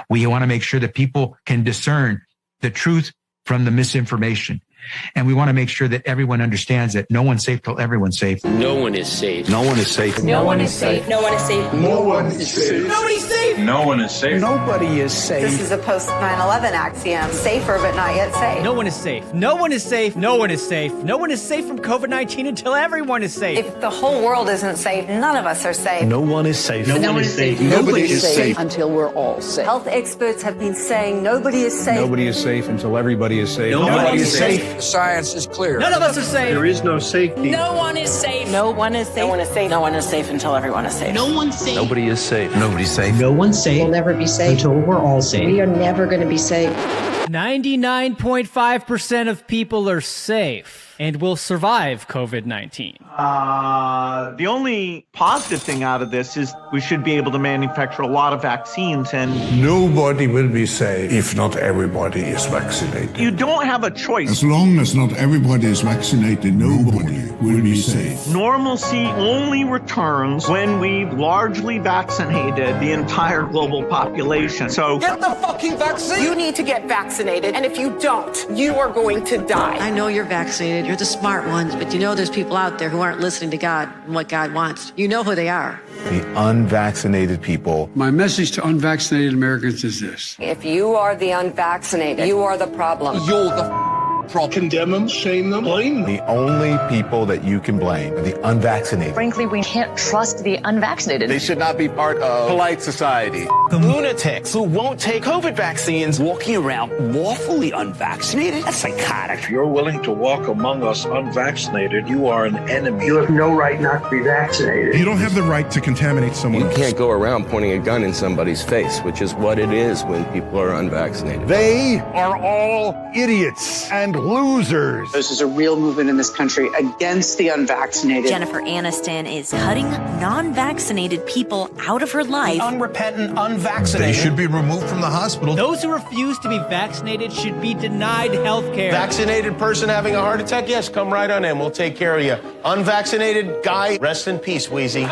We want to make sure that people can discern the truth from the misinformation. And we want to make sure that everyone understands that no one's safe till everyone's safe. No one is safe. No one is safe. No one is safe. No one is safe. No one is safe. Nobody's safe. No one is safe. Nobody is safe. This is a post 9/11 axiom. Safer, but not yet safe. No one is safe. No one is safe. No one is safe. No one is safe from COVID-19 until everyone is safe. If the whole world isn't safe, none of us are safe. No one is safe. No one is safe. Nobody is safe. Until we're all safe. Health experts have been saying nobody is safe. Nobody is safe until everybody is safe. Nobody is safe. The science is clear. None of us are safe. There is no safety. No one is safe. No one is safe. No one is safe. No one is safe until everyone is safe. No one's safe. Nobody is safe. Nobody's safe. No one's safe. We'll never be safe until we're all safe. We are never going to be safe. 99.5% of people are safe and will survive COVID-19. The only positive thing out of this is we should be able to manufacture a lot of vaccines, and Nobody will be safe if not everybody is vaccinated. you don't have a choice. As long as not everybody is vaccinated, nobody will be safe. Normalcy only returns when we've largely vaccinated the entire global population. So Get the fucking vaccine. You need to get vaccinated, and if you don't, you are going to die. I know you're vaccinated. You're the smart ones, but you know there's people out there who aren't listening to God and what God wants. You know who they are. The unvaccinated people. My message to unvaccinated Americans is this. If you are the unvaccinated, you are the problem. You're the problem. Condemn them, shame them, blame them. The only people that you can blame are the unvaccinated. Frankly, we can't trust the unvaccinated. They should not be part of polite society. Lunatics who won't take COVID vaccines walking around lawfully unvaccinated? That's psychotic. If you're willing to walk among us unvaccinated, you are an enemy. You have no right not to be vaccinated. You don't have the right to contaminate someone You can't go around pointing a gun in somebody's face, which is what it is when people are unvaccinated. They are all idiots and losers. This is a real movement in this country against the unvaccinated. Jennifer Aniston is cutting non-vaccinated people out of her life. Unrepentant, unvaccinated. They should be removed from the hospital. Those who refuse to be vaccinated should be denied health care. Vaccinated person having a heart attack? Yes, come right on in. We'll take care of you. Unvaccinated guy, rest in peace, Wheezy.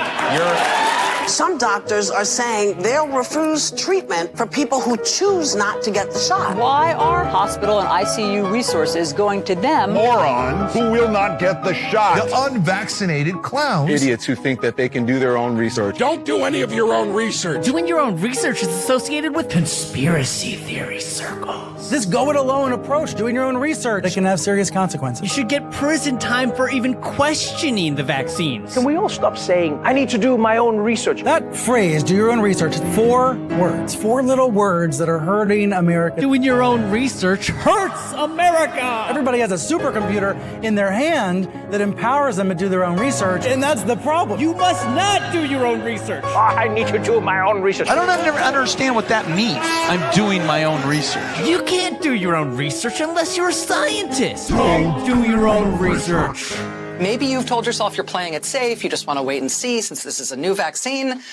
Some doctors are saying they'll refuse treatment for people who choose not to get the shot. Why are hospital and ICU resources going to them? Morons who will not get the shot. The unvaccinated clowns. Idiots who think that they can do their own research. Don't do any of your own research. Doing your own research is associated with conspiracy theory circles. This go-it-alone approach, doing your own research, that can have serious consequences. You should get prison time for even questioning the vaccines. can we all stop saying, I need to do my own research? That phrase, do your own research, 4 words, 4 little words that are hurting America. Doing your own research hurts America. Everybody has a supercomputer in their hand that empowers them to do their own research, and that's the problem. You must not do your own research. I need to do my own research. I don't understand what that means. I'm doing my own research. You can't do your own research unless you're a scientist. Do your own research. Maybe you've told yourself you're playing it safe, you just want to wait and see since this is a new vaccine.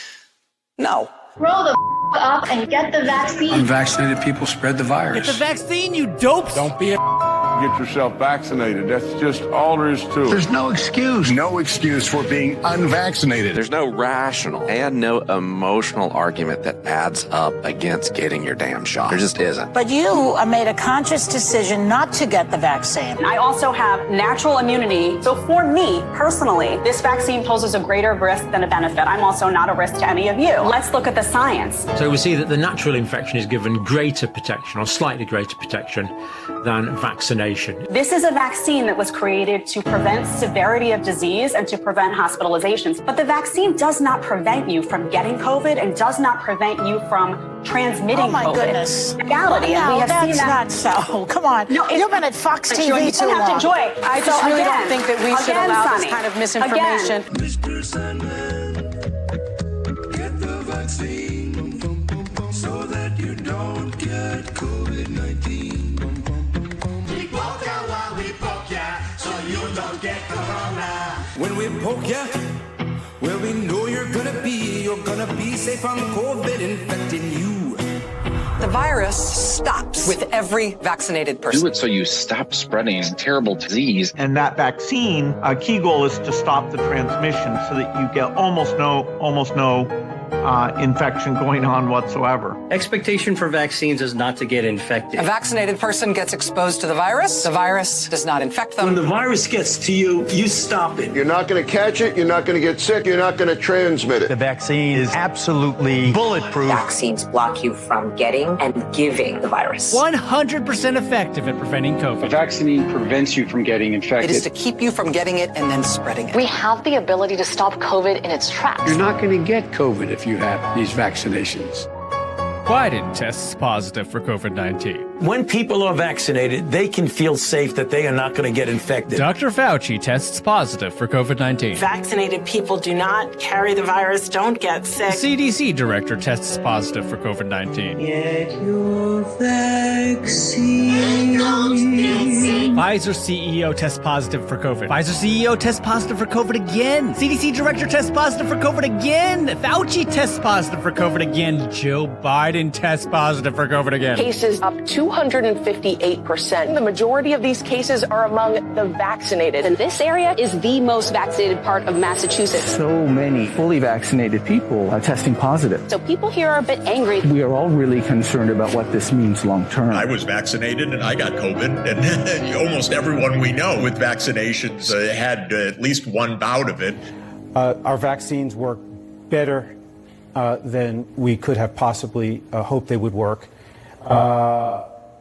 No. Grow the up and get the vaccine. Unvaccinated people spread the virus. Get the vaccine, you dopes. Don't be a get yourself vaccinated. That's just all there is to it. There's no excuse. No excuse for being unvaccinated. There's no rational and no emotional argument that adds up against getting your damn shot. There just isn't. But you made a conscious decision not to get the vaccine. I also have natural immunity. So for me, personally, this vaccine poses a greater risk than a benefit. I'm also not a risk to any of you. Let's look at the science. So we see that the natural infection is given greater protection or slightly greater protection than vaccination. This is a vaccine that was created to prevent severity of disease and to prevent hospitalizations. But the vaccine does not prevent you from getting COVID and does not prevent you from transmitting COVID. Oh my goodness. Reality, and we have seen that. That's not so. Come on. No, You've been at Fox TV you don't too long. have to joy. I just really don't think that we should allow this kind of misinformation. Mr. Sandman, get the vaccine so that you don't get COVID-19. When we poke ya, well, we know you're gonna be safe from COVID infecting you. The virus stops with every vaccinated person. Do it so you stop spreading terrible disease. And that vaccine, a key goal is to stop the transmission so that you get almost no infection going on whatsoever. Expectation for vaccines is not to get infected. A vaccinated person gets exposed to the virus does not infect them. When the virus gets to you, you stop it. You're not going to catch it. You're not going to get sick. You're not going to transmit it. The vaccine is absolutely bulletproof. Vaccines block you from getting and giving the virus. 100% effective at preventing COVID. A vaccine prevents you from getting infected. It is to keep you from getting it and then spreading it. We have the ability to stop COVID in its tracks. You're not going to get COVID if you have these vaccinations. Biden tests positive for COVID-19. When people are vaccinated, they can feel safe that they are not going to get infected. Dr. Fauci tests positive for COVID-19. Vaccinated people do not carry the virus, don't get sick. CDC director tests positive for COVID-19. Get your vaccine. Pfizer CEO tests positive for COVID. Pfizer CEO tests positive for COVID again. CDC director tests positive for COVID again. Fauci tests positive for COVID again. Joe Biden tests positive for COVID again. Cases up 258%. The majority of these cases are among the vaccinated. And this area is the most vaccinated part of Massachusetts. So many fully vaccinated people are testing positive. So people here are a bit angry. We are all really concerned about what this means long term. I was vaccinated and I got COVID, and almost everyone we know with vaccinations had at least one bout of it. Our vaccines work better than we could have possibly hoped they would work.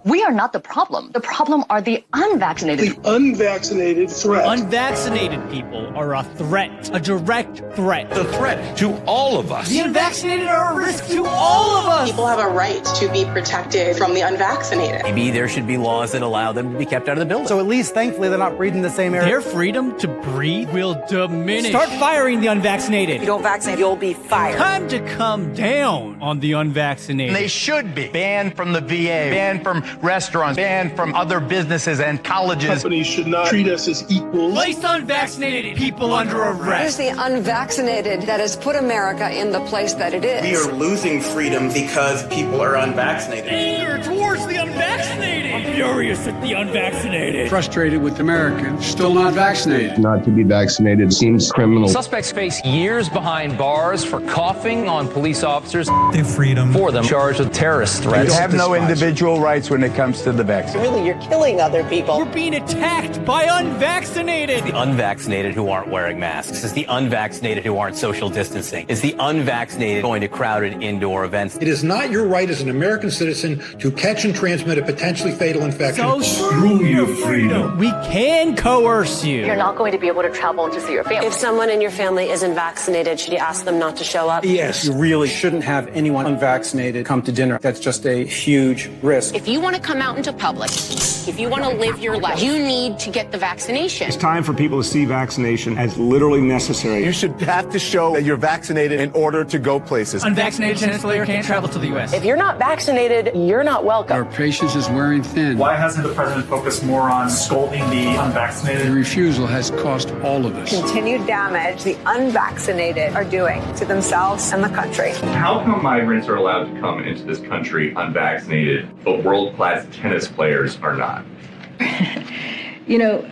We are not the problem. The problem are the unvaccinated. The unvaccinated threat. Unvaccinated people are a threat, a direct threat. The threat to all of us. The unvaccinated are a risk to all of us. People have a right to be protected from the unvaccinated. Maybe there should be laws that allow them to be kept out of the building. So at least, thankfully, they're not breathing the same air. Their freedom to breathe will diminish. Start firing the unvaccinated. If you don't vaccinate, you'll be fired. Time to come down on the unvaccinated. They should be banned from the VA, banned from restaurants, banned from other businesses and colleges. Companies should not treat us as equals. Place unvaccinated people under arrest. It is the unvaccinated that has put America in the place that it is. We are losing freedom because people are unvaccinated. Anger towards the unvaccinated. I'm furious at the unvaccinated. Frustrated with Americans still not vaccinated. Not to be vaccinated seems criminal. Suspects face years behind bars for coughing on police officers. Their freedom. For them charged with terrorist threats. You have no individual rights when it comes to the vaccine. Really, you're killing other people. We're being attacked by unvaccinated. The unvaccinated who aren't wearing masks. It's the unvaccinated who aren't social distancing. It's the unvaccinated going to crowded indoor events. It is not your right as an American citizen to catch and transmit a potentially fatal infection. So screw your freedom. We can coerce you. You're not going to be able to travel to see your family. If someone in your family isn't vaccinated, should you ask them not to show up? Yes, you really shouldn't have anyone unvaccinated come to dinner. That's just a huge risk. If you want to come out into public, if you want to live your life, you need to get the vaccination. It's time for people to see vaccination as literally necessary. You should have to show that you're vaccinated in order to go places. Unvaccinated tennis player can't travel to the U.S. If you're not vaccinated, you're not welcome. Our patience is wearing thin. Why hasn't the president focused more on scolding the unvaccinated? The refusal has cost all of us. Continued damage the unvaccinated are doing to themselves and the country. How come migrants are allowed to come into this country unvaccinated, but world-class tennis players are not? You know,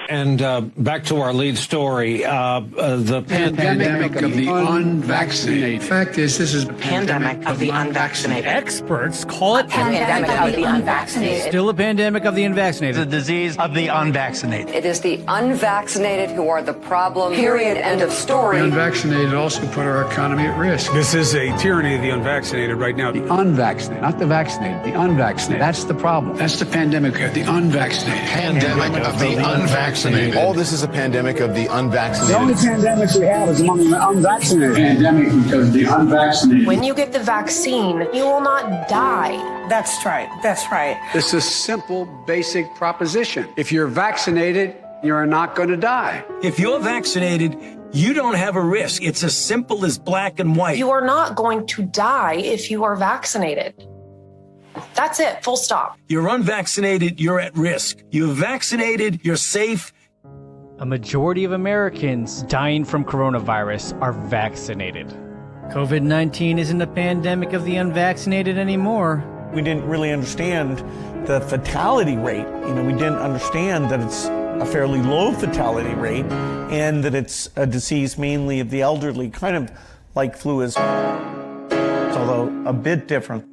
And back to our lead story, the Pandemic of the unvaccinated. Fact is, this is a Pandemic of the unvaccinated. Experts call it Pandemic of the unvaccinated. Still a pandemic of the unvaccinated. the disease of the unvaccinated. It is the unvaccinated who are the problem. Period. End of story. The unvaccinated also put our economy at risk. This is a tyranny of the unvaccinated right now. The unvaccinated, not the vaccinated, the unvaccinated. That's the problem. That's the pandemic of the unvaccinated. Pandemic of the unvaccinated. All this is a pandemic of the unvaccinated. The only pandemic we have is among the unvaccinated. Pandemic because the unvaccinated. When you get the vaccine, you will not die. That's right. That's right. It's a simple, basic proposition. If you're vaccinated, you're not going to die. If you're vaccinated, you don't have a risk. It's as simple as black and white. You are not going to die if you are vaccinated. That's it, full stop. You're unvaccinated, you're at risk. You're vaccinated, you're safe. A majority of Americans dying from coronavirus are vaccinated. COVID-19 isn't a pandemic of the unvaccinated anymore. We didn't really understand the fatality rate. We didn't understand that it's a fairly low fatality rate, and that it's a disease mainly of the elderly, kind of like flu is, although a bit different.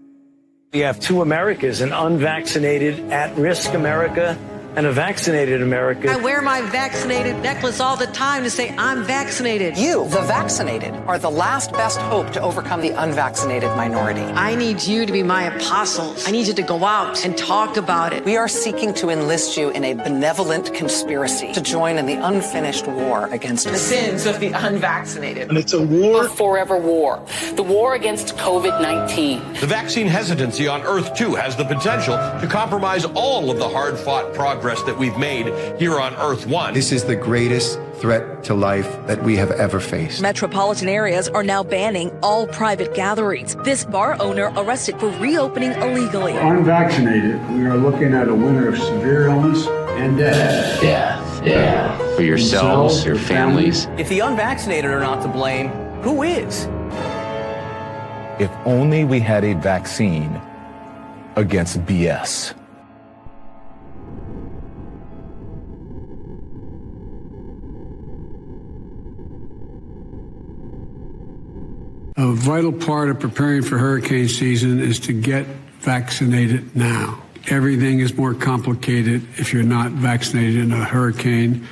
We have two Americas, an unvaccinated, at-risk America and a vaccinated America. I wear my vaccinated necklace all the time to say I'm vaccinated. You, the vaccinated, are the last best hope to overcome the unvaccinated minority. I need you to be my apostles. I need you to go out and talk about it. We are seeking to enlist you in a benevolent conspiracy to join in the unfinished war against the sins of the unvaccinated. And it's a war. A forever war. The war against COVID-19. The vaccine hesitancy on Earth, too, has the potential to compromise all of the hard-fought progress that we've made here on Earth 1. This is the greatest threat to life that we have ever faced. Metropolitan areas are now banning all private gatherings. This bar owner arrested for reopening illegally. Unvaccinated, we are looking at a winter of severe illness and death. Yeah. For yourselves, your families. If the unvaccinated are not to blame, who is? If only we had a vaccine against BS. A vital part of preparing for hurricane season is to get vaccinated now. Everything is more complicated if you're not vaccinated in a hurricane